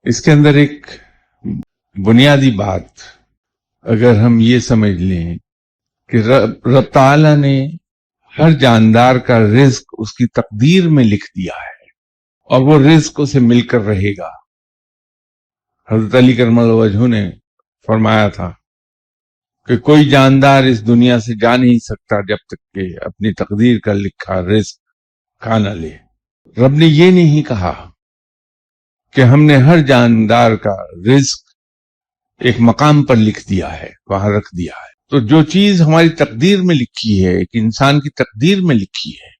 اس کے اندر ایک بنیادی بات اگر ہم یہ سمجھ لیں کہ رب تعالیٰ نے ہر جاندار کا رزق اس کی تقدیر میں لکھ دیا ہے اور وہ رزق اسے مل کر رہے گا. حضرت علی کرم اللہ وجہہ نے فرمایا تھا کہ کوئی جاندار اس دنیا سے جا نہیں سکتا جب تک کہ اپنی تقدیر کا لکھا رزق کھا نہ لے. رب نے یہ نہیں کہا کہ ہم نے ہر جاندار کا رزق ایک مقام پر لکھ دیا ہے، وہاں رکھ دیا ہے. تو جو چیز ہماری تقدیر میں لکھی ہے، ایک انسان کی تقدیر میں لکھی ہے،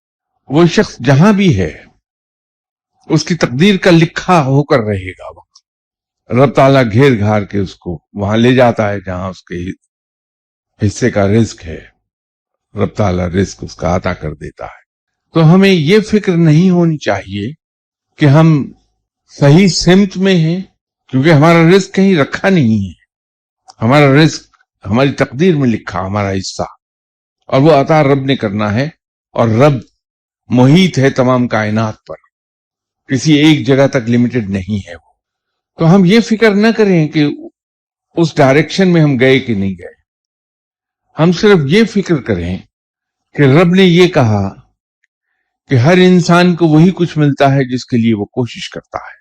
وہ شخص جہاں بھی ہے اس کی تقدیر کا لکھا ہو کر رہے گا. وقت رب تعالیٰ گھیر گھار کے اس کو وہاں لے جاتا ہے جہاں اس کے حصے کا رزق ہے. رب تعالیٰ رزق اس کا عطا کر دیتا ہے. تو ہمیں یہ فکر نہیں ہونی چاہیے کہ ہم صحیح سمت میں ہیں، کیونکہ ہمارا رزق کہیں رکھا نہیں ہے. ہمارا رزق ہماری تقدیر میں لکھا ہمارا حصہ، اور وہ عطا رب نے کرنا ہے. اور رب محیط ہے تمام کائنات پر، کسی ایک جگہ تک لمیٹڈ نہیں ہے وہ. تو ہم یہ فکر نہ کریں کہ اس ڈائریکشن میں ہم گئے کہ نہیں گئے. ہم صرف یہ فکر کریں کہ رب نے یہ کہا کہ ہر انسان کو وہی کچھ ملتا ہے جس کے لیے وہ کوشش کرتا ہے.